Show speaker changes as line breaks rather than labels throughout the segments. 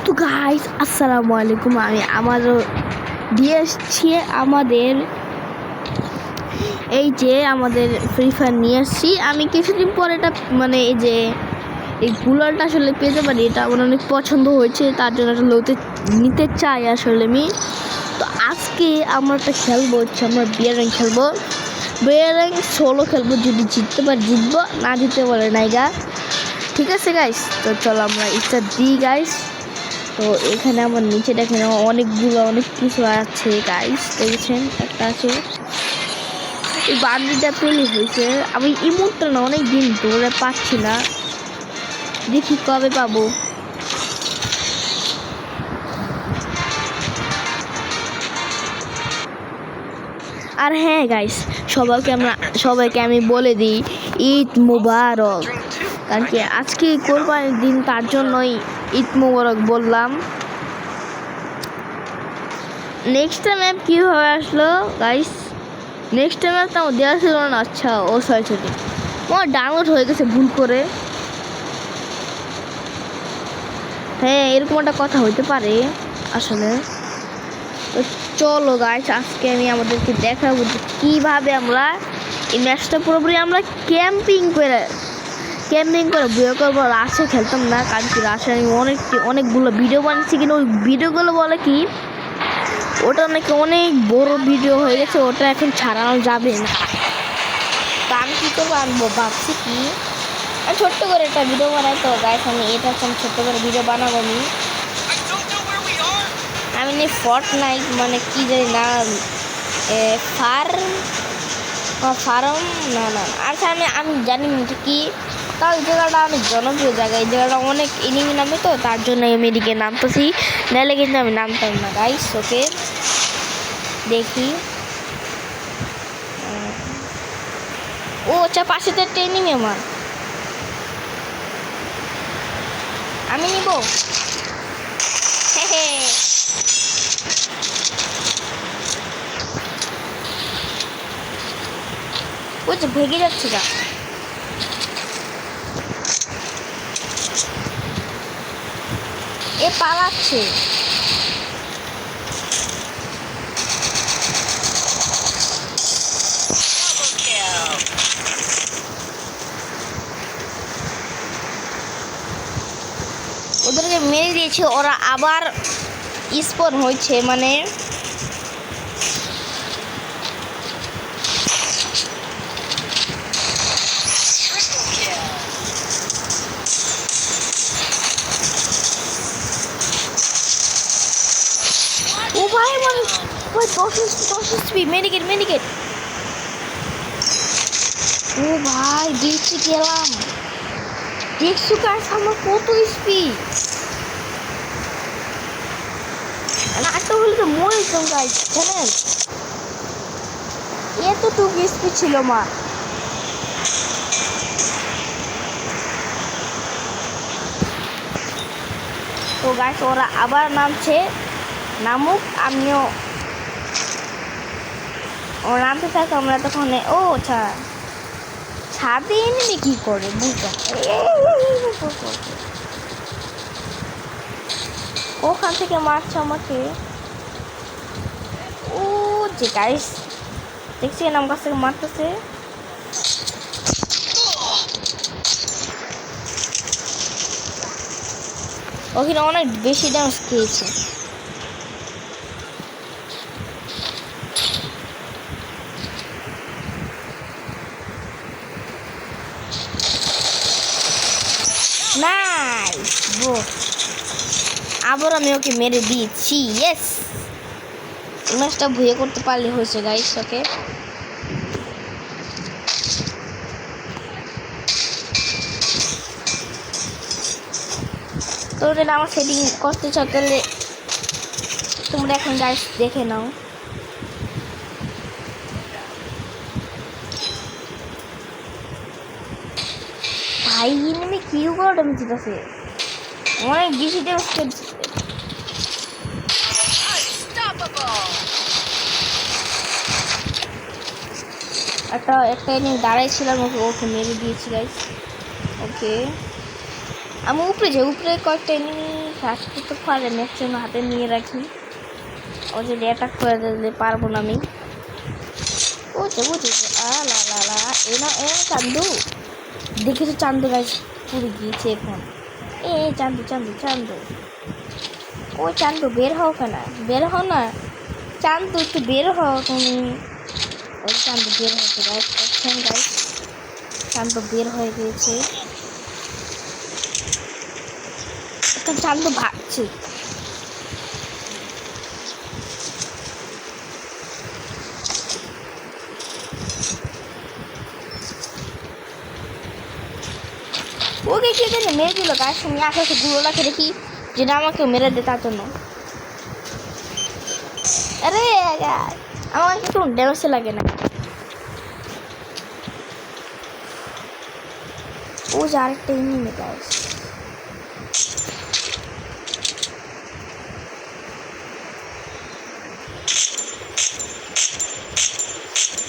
তো গাইস আসসালামু আলাইকুম। আমি আমাদের দিয়ে এসছি আমাদের এই যে আমাদের ফ্রি ফায়ার নিয়ে এসছি। আমি কিছুদিন পরে এটা মানে এই যে এই গুলালটা আসলে পেতে পারি, এটা আমার অনেক পছন্দ হয়েছে, তার জন্য আসলে নিতে চাই আসলে আমি। তো আজকে আমরা একটা খেলবো, হচ্ছে আমরা বিয়ার র্যাঙ্ক খেলবো, বিয়ার র্যাঙ্ক সোলো খেলবো। যদি জিততে পারি জিতবো, না জিততে পারে নাইগা। ঠিক আছে গাইস, তো চলো আমরা স্টার্ট দিই গাইস। তো এখানে আমার নিচে দেখেন অনেকগুলো অনেক কিছু আছে গাইস, দেখেছেন একটা আছে। এই বান্ডিটা পেলে হয়েছে, আমি ইমোটটা না অনেক দিন ধরে পাচ্ছি না, দেখি কবে পাবো। আর হ্যাঁ গাইস, সবাইকে আমি বলে দিই ঈদ মুবারক, কারণ কি আজকে কোরবানির দিন, তার জন্যই ঈদ মুবারক বললাম। নেক্সট টাইম কীভাবে আসলো গাইস? নেক্সট টাইম তো আমার দেওয়া ছিল না। আচ্ছা, ও সরি আমার ডাউনলোড হয়ে গেছে ভুল করে। হ্যাঁ, এরকম একটা কথা হইতে পারে আসলে। তো চলো গাইস, আজকে আমি আমাদেরকে দেখাবো যে কীভাবে আমরা এই ম্যাচটা পুরোপুরি আমরা ক্যাম্পিং করে বইয়ে করবো। রাশে খেলতাম না, কারণ কি রাশে আমি অনেকগুলো ভিডিও বানিয়েছি, কিন্তু ওই ভিডিওগুলো বলে কি ওটা নাকি অনেক বড় ভিডিও হয়ে গেছে, ওটা এখন ছাড়ানো যাবে না। তা আমি কী করবো, আনবো ভাবছি কি ছোট্ট করে একটা ভিডিও বানাই। তো গাইস আমি এটা ছোট্ট করে ভিডিও বানাবো। আমি নি ফর্টনাইট মানে কি জানি না, ফার্ম না আচ্ছা, আমি জানি না কি। তাও এই জায়গাটা অনেক জনপ্রিয় জায়গা, এই জায়গাটা অনেক এনিমি নামে, তো তার জন্য আমি এদিকে নামতেছি, নাহলে কিন্তু আমি নামতাম না গাইস। ওকে দেখি। ও আচ্ছা, পাশে তো একটা এনিমি আমার, আমি নিব। ও যে ভেগে যাচ্ছে যা। এ পালাচ্ছে। ওদেরকে মেরে দিয়েছে, ওরা আবার স্পন হয়েছে, মানে ও ভাই আমার 10 স্পিড মেডিকেট। ও ভাই দিচ্ছি গেলাম, দেখছো গাইস আমার কত স্পিড। একটা হলে তো মরে যেতাম গাইস, জানেন এতটুকু স্পিড ছিল মা। তো গাইস ওরা আবার নামছে, নামুক, আমিও ও নামতে থাকো। আমরা তখন ও আচ্ছা ছাদে এনে কি করে বুঝলাম, ওখান থেকে মারছে আমাকে। ও যে গাইস দেখছি নাম কাছ থেকে মারতেছে। ওখানে অনেক বেশি ড্যামেজ খেয়েছে। নাইস ব্রো, আবার আমি ওকে মেরে দিয়েছি। ইয়েস, ম্যাচটা ভুয়ে করতে পারলে হয়েছে গাইস। ওকে তো যদি আমার সেটিং করতে চাও তাহলে তোমরা এখন গাইস দেখে নাও। ভাই এনিমি কিউ করে ড্যামেজ দিতেছে, অনেক বেশি ড্যামেজ করছে। একটা এনিমি দাঁড়াইছিলাম, ওকে মেরে দিয়েছি গাইস। ওকে আমি উপরে কয়েকটা এনিমি আসতে তো পারে, ম্যাক্সিমাম হাতে নিয়ে রাখি। ও যদি অ্যাটাক করে দিলে পারবো না আমি। বুঝে লা লা লা, এ না এ চান্দু, দেখেছো চান্দু গাছ পুড়ে গিয়েছে এখন। এ চান্দু চান্দু চান্দু, ও চান্দু বের হও কেন, বের হও না চান্দু, একটু বের হও তুমি। ওই চান্দু বের হয়েছে গাছ, দেখছেন গাছ, চান্দু বের হয়ে গিয়েছে। এখন চান্দু ভাগছে। ওকে কে জানে মেরে দিল গাছ, আমি আকাশে গুলো রাখে দেখি যেটা আমাকে মেরে দে তার জন্য। আরে আমার কিন্তু ড্যামেজ লাগে না। ও যে আরেকটা এনিমি গাছ,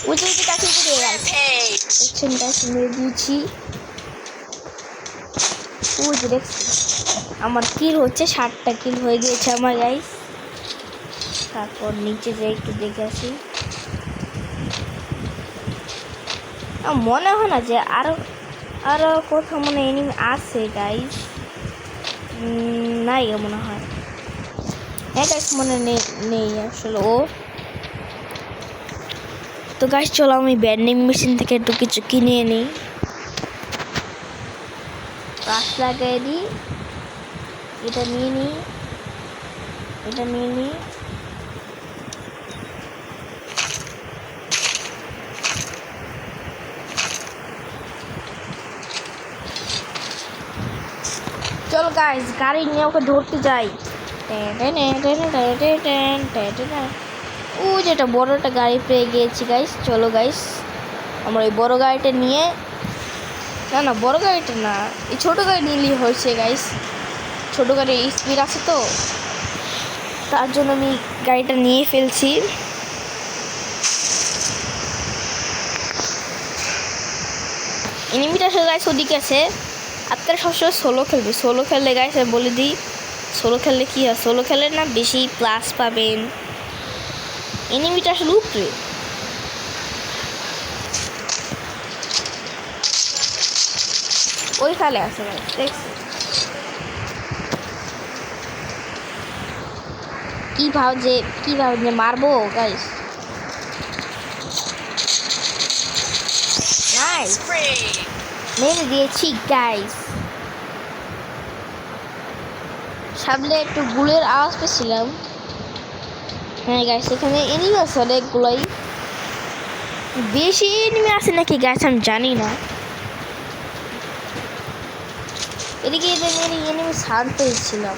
ও যে কাছে দেখছেন গাছ মেরে দিয়েছি। ও যে দেখছি আমার কিল হচ্ছে, 60টা কিল হয়ে গিয়েছে আমার গাইস। তারপর নিচে যে একটু দেখে আসি, মনে হয় না যে আরো কোথাও মানে এনিমি আছে গাইস, নাই মনে হয়। হ্যাঁ গাইস মনে নেই আসলে। ও তো গাইস চলো আমি ব্যান্ডিং মেশিন থেকে একটু কিছু কিনে নিই, গাছ লাগিয়ে দিই। এটা নিয়ে নিই, এটা নিয়ে নিই। চলো গাইস গাড়ি নিয়ে ওকে ধরতে যাই। ও যেটা বড় একটা গাড়ি পেয়ে গিয়েছি গাইস। চলো গাইস আমরা এই বড় গাড়িটা নিয়ে, না বড় গাড়িটা না, এই ছোট গাড়ি নিলেই হয়েছে গাইস। ছোট গাড়ি স্পিড আছে তো, তার জন্য আমি গাড়িটা নিয়ে ফেলছি। এনিমিটা আসলে গাইস ওদিকে আছে। আপনারা সবসময় সোলো খেলবে, সোলো খেললে গাইস বলে দিই, সোলো খেললে কী হয়, সোলো খেলে না বেশি প্লাস পাবেন। এনিমিটা আসলে উপরে, ওই খালে আছে গাইস, দেখছি কীভাবে যে মারবো গাইস। নাইস, মেরে দিয়েছি গাইস। সামনে একটু গুলের আওয়াজ পেয়েছিলাম। হ্যাঁ গাইস এখানে এনিমি আছে অনেকগুলোই, বেশি এনিমি আছে নাকি গাইস আমি জানি না। এদিকে এনিমি শান্ত হয়েছিলাম।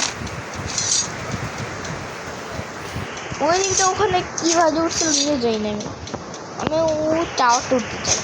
ওই দিকটা ওখানে কীভাবে উঠছিল নিয়ে যাই না আমি ও টাওয়ারটা উঠতে চাই।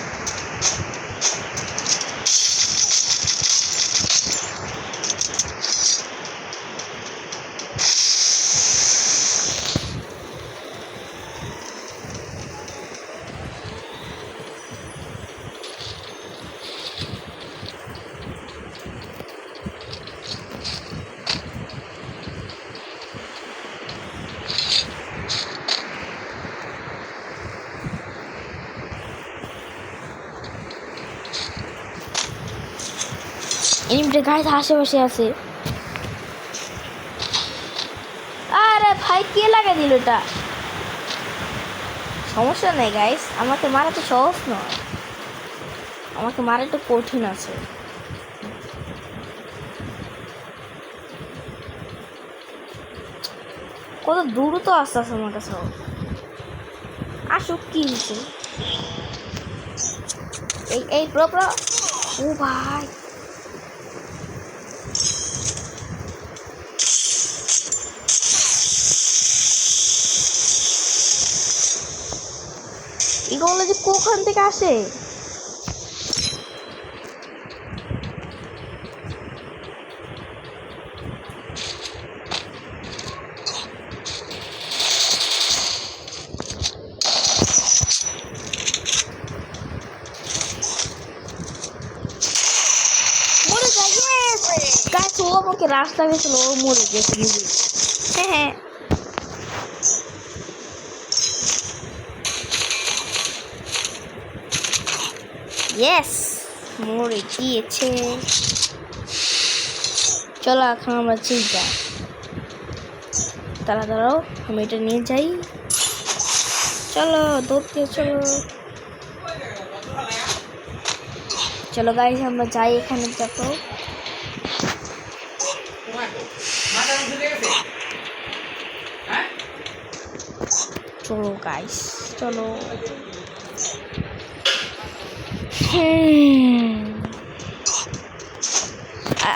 এনিমিটা গাইস আশেপাশে আছে। আরে ভাই কে লাগাই দিল এটা? সমস্যা নেই গাইস, আমাকে মারা তো সহজ নয়, আমাকে মারা একটু কঠিন আছে। কত দূর তো আস্তে আস্তে আমার কাছে আসুক, কি হয়েছে এই প্রো ও ভাই এগুলো যে কোখান থেকে আসে। আমাকে রাস্তা গেছিল ও মরে গেছে নিজে। হ্যাঁ ইয়েস মরে গিয়েছে। চলো এখন আমরা চিন্তা তারা দাঁড়াও আমি এটা নিয়ে যাই। চলো দৌড়তে চলো চলো গাইস আমরা যাই এখানে দেখো। চলো গাইস চলো।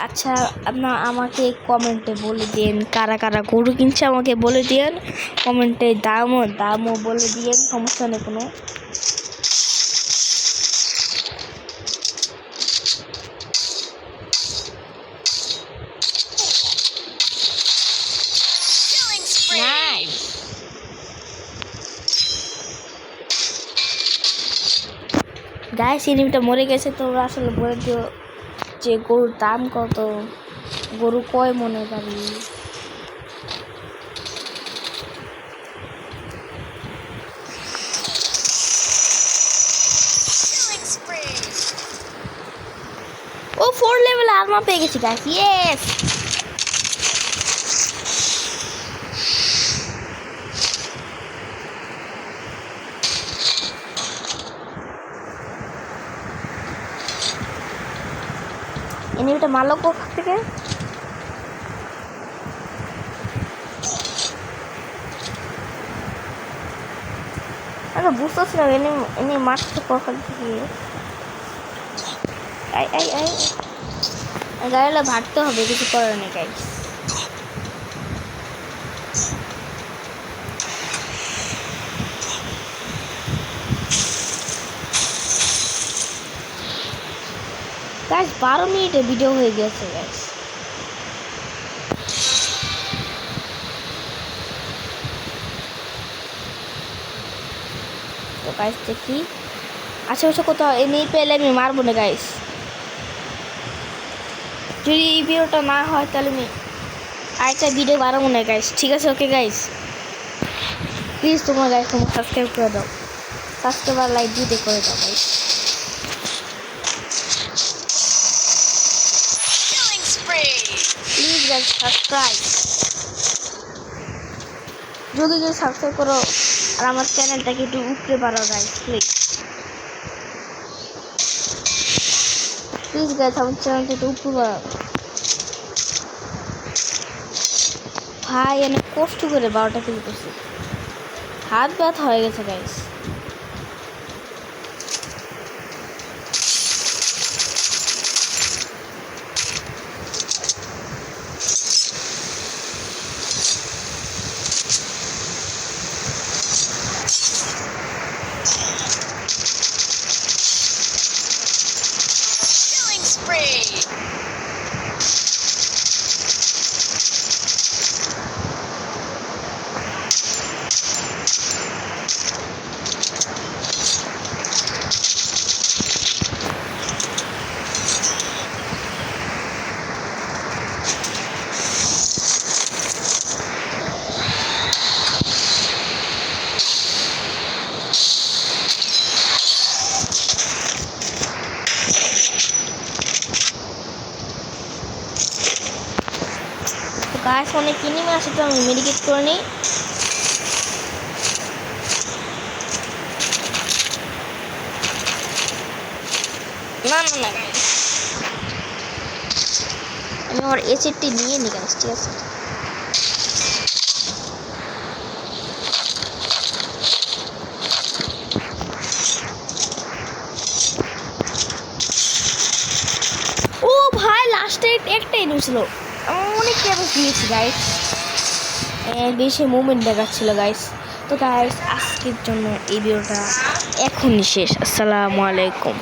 আচ্ছা আপনার আমাকে কমেন্টে বলে দিন কারা কারা গরু কিনছে, আমাকে বলে দিন কমেন্টে, দামও বলে দিন, সমস্যা নেই কোনো। গাইস এনিমিটা মরে গেছে। তোমরা আসলে বলে দিও যে গরুর দাম কত, গরু কয় মনে পারি। ও 4 লেভেল আর্মা পেয়ে গেছি গাইস, ইয়েস। এনিমিটা মারলো কোথা থেকে? আরে বুঝতেছি না এনি মারছে কোথা থেকে। গাড়িটা ভাগতে হবে, কিছু করার নেই গাইস। গাইস 12 মিনিটে ভিডিও হয়ে গেছে গাইস। তো গাইস দেখি আশেপাশে কোথাও এমনি পেলে আমি মারবো না গাইস। যদি এই ভিডিওটা না হয় তাহলে আমি আরেকটা ভিডিও বানাবো না গাইস, ঠিক আছে? ওকে গাইস প্লিজ তোমরা গাইস তোমরা সাবস্ক্রাইব করে দাও, সাবস্ক্রাইব আর লাইক দিয়ে করে দাও গাইস। প্লিজ গাইস সাবস্ক্রাইব, যদি সাবস্ক্রাইব করো আর আমার চ্যানেলটাকে একটু উপরে বাড়াও গাইস প্লিজ। প্লিজ গাইস আমার চ্যানেলটা একটু উপরে বাড়াও ভাই। অনেক কষ্ট করে 12টা কিল করছি, হাত ব্যথা হয়ে গেছে গাইস। গাছ অনেক এনিমি আসে, তো আমি মেডিকেট করে নিই। না না না আমি আমার এসিডটি নিয়ে নিই গাছ, ঠিক আছে? ও ভাই লাস্টে একটা এনিমি ছিল, অনেক ড্যামেজ দিয়েছি গাইস, বেশি মুভমেন্ট দেখাচ্ছিল গাইস। তো গাইস আজকের জন্য এই ভিডিওটা এখনই শেষ। আসসালামু আলাইকুম।